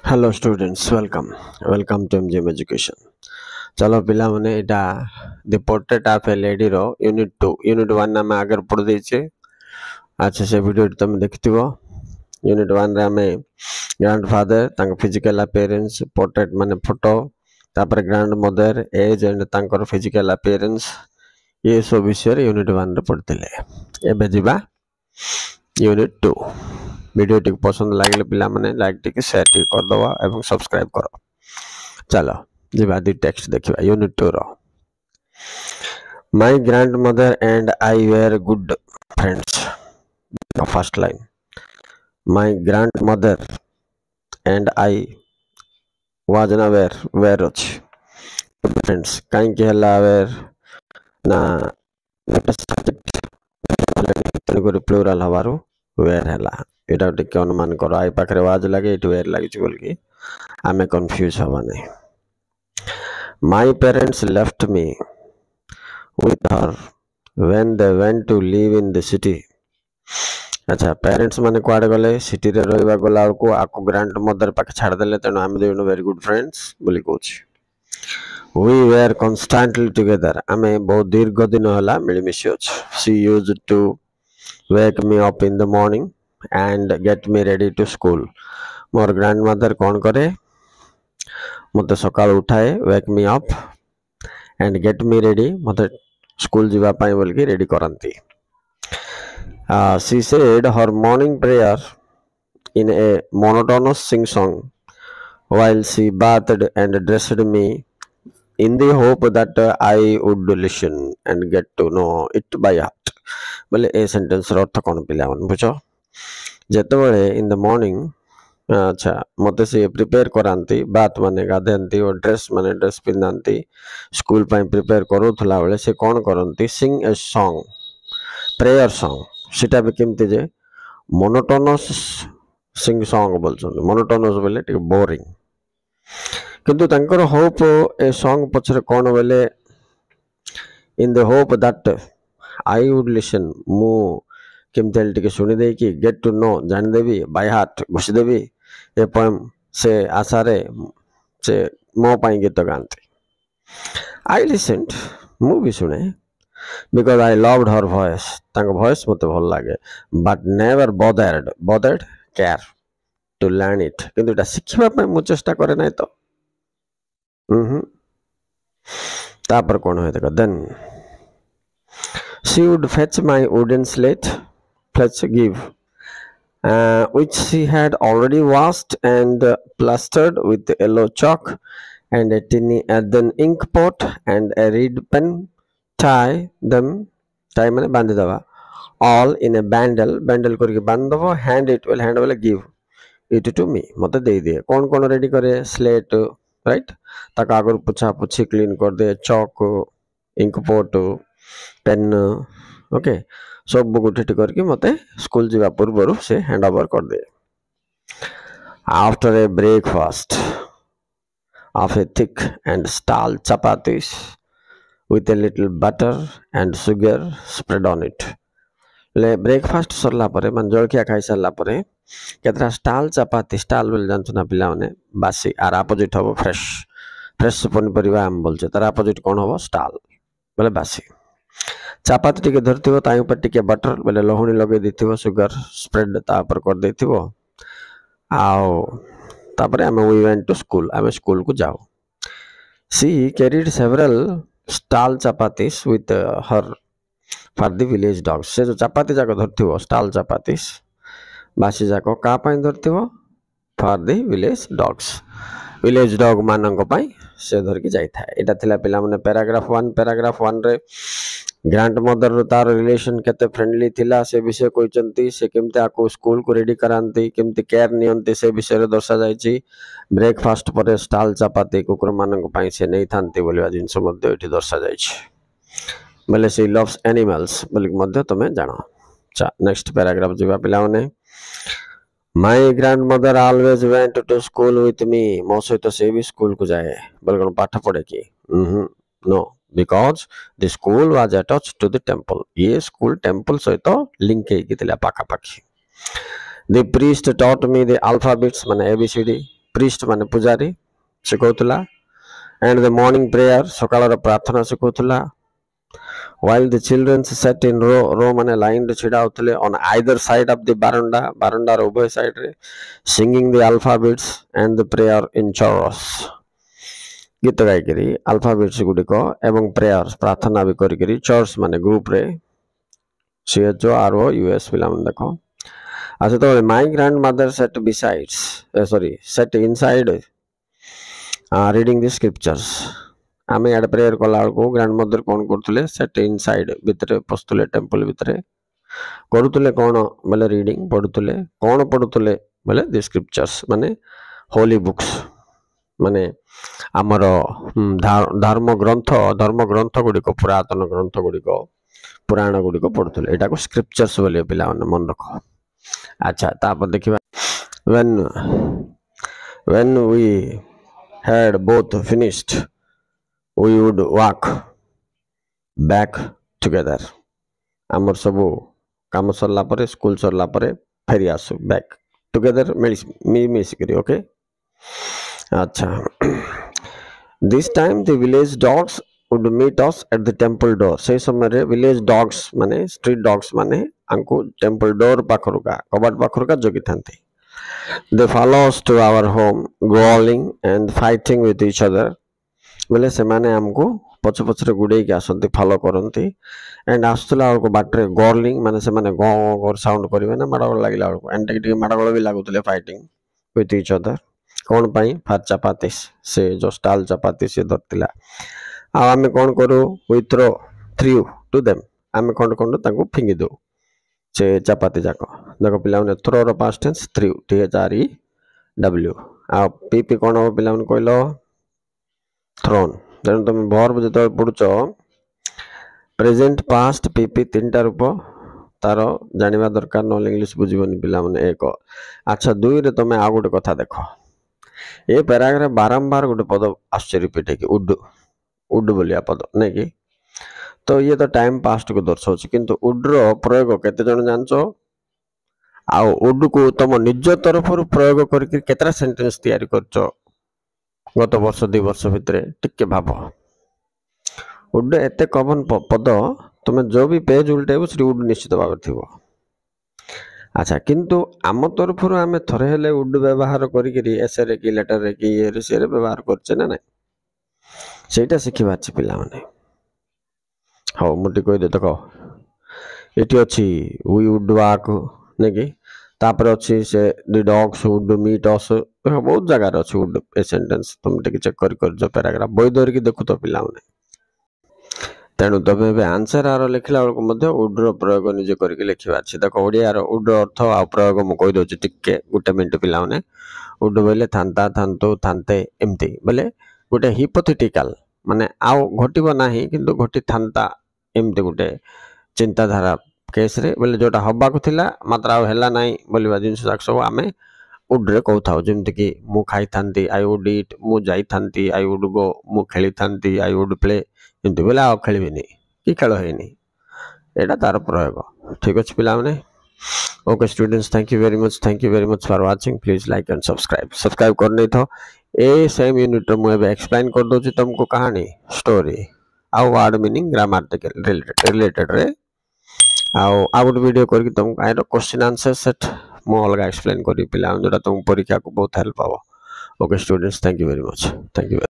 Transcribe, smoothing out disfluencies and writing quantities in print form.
Hello students, welcome to MGM Education. चलो पिला मने इटा the portrait of a lady रो यूनिट 2 यूनिट 1 में आगर पढ़ देछे। अच्छा से वीडियो तुम देखथिबो। यूनिट 1 रे हमें ग्रैंडफादर तांक फिजिकल अपीयरेंस पोर्ट्रेट माने फोटो तापर ग्रैंडमदर एज एंड तांकर फिजिकल अपीयरेंस ये सब विषय यूनिट 1 रे पढ़तिले। एबे जिबा यूनिट 2 वीडियो टिक पसंद लागले पिला माने लाइक टिक शेयर टिक कर दवा एवं सब्सक्राइब करो। चलो जिबा दी टेक्स्ट देखिबा यूनिट 2 रो। My grandmother and I were good friends. First line my grandmother and I was ना वेर अछि फ्रेंड्स काई के हला वेर ना प्लूरल हवारो वेर हला एटा टिके अनुमान करो। आई पाखरे वाज लागे इट वेर लागिछ बोल कि आमे कंफ्यूज हवा नै। My parents left me with her when they went to live in the city. अच्छा पेरेंट्स माने कुआडे गले सिटी रे रहबा गला को आको ग्रैंड मदर पाके छाड़ देले तेनो आमे दोनो वेरी गुड फ्रेंड्स बोली कहूछ। We were constantly together. आमे बहुत दीर्घ दिन होला मिली मिसी अछि। She used to wake me up in the morning and get me ready to school. More grandmother कौन करे मते सकाळ उठाए wake me up and get me ready मते स्कूल जीवा पाई बोल के ready करंती। She said her morning prayer in a monotonous sing song while she bathed and dressed me in the hope that I would listen and get to know it by heart. बोले a sentence रो अर्थ कोन पिला मन बुझो जेते बेले in the morning अच्छा मते से prepare करांती बात माने गाधंती और ड्रेस माने ड्रेस पिंदांती स्कूल पाई प्रिपेयर करूथला बेले से कोन करंती सिंग ए सॉन्ग प्रेयर सॉन्ग सेटा भी केमते जे मोनोटोनस सिंग सॉन्ग बोलछन। मोनोटोनस बोले टिक बोरिंग किंतु तांकर होप ए सॉन्ग पछरे कोन बोले in the hope that I would listen मु केमते टिके सुनि दे कि गेट टू नो जान देबी बाय हार्ट घुस देबी ए पोएम से आसारे से मो पाई गीत गांती। आई लिसनड मु भी सुने because I loved her voice तांको वॉइस मते भल लागे but never bothered care to learn it किंतु एटा सिखबा पय मु चेष्टा करे नै तो तापर कोन होय तक then she would fetch my wooden slate give which she had already washed and plastered with yellow chalk and a tiny earthen ink pot and a reed pen, tie mane band dava all in a bundle करके band दबो hand will give it to me मते दे दिए। कौन कौन ready करे slate right ताका आगर पुछा पुछी क्लीन कर दे chalk ink pot pen okay सब गुठी करके मते स्कूल जीवा पूर्व से हैंड ओवर कर दे। After a breakfast of a thick and stale chapatis with a little butter and sugar spread on it. ले ब्रेकफास्ट सरला परे मन जलखिया खाई सरला परे केतरा स्टाल चपाती स्टाल बोल जानछ ना पिला माने बासी आर अपोजिट हो फ्रेश पनिपरिवा हम बोलछे तार अपोजिट कोन हो स्टाल बोले बासी। चापाती टिके धरथिबो ताई ऊपर टिके बटर बोले लहुणी लगे दिथिबो सुगर स्प्रेड ता ऊपर कर देथिबो आओ तापरे आमे वी वेंट टू स्कूल आमे स्कूल को जाओ। She carried several stale chapatis with her for the village dogs से जो चपाती जाको धरथिबो स्टाल चपातीस बासी जाको का पाई धरथिबो फॉर द विलेज डॉग मानंग पाई से धर के जाई थाए। एटा थिला पिला माने पैराग्राफ 1 रे ग्रैंडमदर तार रिलेशन केते फ्रेंडली थिला से विषय कोइचंती से केमते आको स्कूल को रेडी करांती केमते केयर नियंती से विषय रे दर्शा जायछि। ब्रेकफास्ट परे स्टाल चपाती कुकुर मानंग पाई से नै थांती बोलिवा जिंस मध्ये एठी दर्शा जायछि बोले से लव्स एनिमल्स बोली मध्ये तमे जानो। चा नेक्स्ट पैराग्राफ जिबा पिला माने my grandmother always went to school with me मो सहित से भी स्कूल को जाए बोले कोन पाठ पढ़े की नो because the school was attached to the temple ये स्कूल टेंपल सहित लिंक हेकिथिला पाखा पाखी। The priest taught me the alphabets माने ABCD priest माने पुजारी शिखौतला and the morning prayer सकाळर प्रार्थना शिखौतला while the children sat in row माने line रे छिड़ा होतले on either side of the baranda रो उभय side रे singing the alphabets and the prayer in chorus गीत गाई करी alphabets गुडी को एवं prayers प्रार्थना भी करी करी church माने group रे CHOROUS पिला मन देखो अच्छा तो my grandmother sat inside reading the scriptures आमे याड प्रेयर कला को ग्रैंडमदर कोन करतले सेट इनसाइड भितरे पस्तुले टेंपल भितरे करतले कोन बोले रीडिंग पढुतले कोन पढुतले बोले द स्क्रिप्चर्स माने होली बुक्स माने हमर धर्म ग्रंथ गुडी को पुरातन ग्रंथ गुडी को पुराण गुडी को पढुतले एटा को स्क्रिप्चर्स बोले पिला मन रखो अच्छा तापर देखिबा when we had both finished we would walk back together आमर सब काम सरला परे स्कूल सरला परे फेरी आसु बैक टुगेदर मिस करी ओके अच्छा this time the village dogs would meet us at the temple door से समय रे village dogs माने street dogs माने Anku temple door पाखरुका कबाट पाखरुका Jogi थांते they follow us to our home growling and fighting with each other बोले से माने हमको पछ पछरे गुडे के आसंती फॉलो करंती एंड आस्तला को बाटरे गॉर्लिंग माने से माने गो और साउंड करिवे ना माडगळ लागिला को एंड टिक माडगळ भी लागुतले फाइटिंग विथ ईच अदर कोन पई फार चपातीस से जो स्टाल चपाती से धरतिला आ हमें कोन करू वी थ्रू टू देम हमें कोन ताको फिंगी दो से चपाती जाको देखो पिलाउने थ्रो रो पास्ट टेंस थ्रू THREW आ पीपी कोन हो पिलाउने कहलो थ्रोन तेणु तुम वर्ब जो पढ़ुच प्रेजेंट पास्ट पीपी तीनटा रूप तार जानिबा दरकार न इंग्लिश बुझीबनी पिला माने एक अच्छा दुई रे तुम आ गोटे कथा देखो ए पैराग्राफ बारंबार गोटे पद आश्चर्य रिपीट है उड बोलिया पद नहीं कि तो ये तो टाइम पास्ट को दर्शाउछ किंतु उड रो प्रयोग केते जण जानचो आ उड को तुम निज तरफ प्रयोग करके केतरा सेंटेंस तैयारी करचो गत वर्ष 2 वर्ष भितरे टिके भाव उड एते कॉमन पद तुम जो भी पेज उल्टेबो श्री उड निश्चित भाव थिबो अच्छा किंतु आम तरफ आम थरे हेले उड व्यवहार करी एसे रे की लेटर रे की ये से व्यवहार करछे ना नहीं सेटा सिखिबा अछि पिला माने हो मुटी कोइ दे देखो एटी अछि वी वुड वॉक ने की तापर अछि से the dogs would meet us बहुत जगह रे अछि वुड ए सेंटेंस तुम टिके चेक कर जो पैराग्राफ बोई धर की देखु तो पिला माने तेणु तबे बे आंसर आरो लिखला को मध्ये वुड रो प्रयोग निजे करके लिखिबा अछि देखो ओडिया रो वुड अर्थ आ प्रयोग मु कहि दोछि टिके गुटे मिनिट पिला माने वुड बोले थांता थांतो थांते एम्ति बोले गुटे हिपोथेटिकल माने आउ घटिबो नाही किंतु घटी थांता एम्ति गुटे चिंताधारा केस रे बोले जोटा हब्बा को थिला मात्र आ हेला नाही बोलिबा जिंस जाक सब आमे उड रे कहथाउ जेमति कि मु खाई थांती आई वुड ईट मु जाई थांती आई वुड गो मु खेली थांती आई वुड प्ले एमति बोले आ खेलिबिनी कि खेल हेनी एटा तार प्रयोग ठीक अछि पिला माने okay students thank you very much for watching please like and subscribe कर नै थो ए सेम यूनिट मु एबे एक्सप्लेन कर दोछि तुमको कहानी स्टोरी आ वर्ड मीनिंग ग्रामेटिकल रिलेटेड रे आ गोटे वीडियो करके तुमको आइर क्वेश्चन आंसर सेट मु अलग एक्सप्लेन करी पिला जोटा तुम परीक्षा को बहुत हेल्प हो okay students thank you very much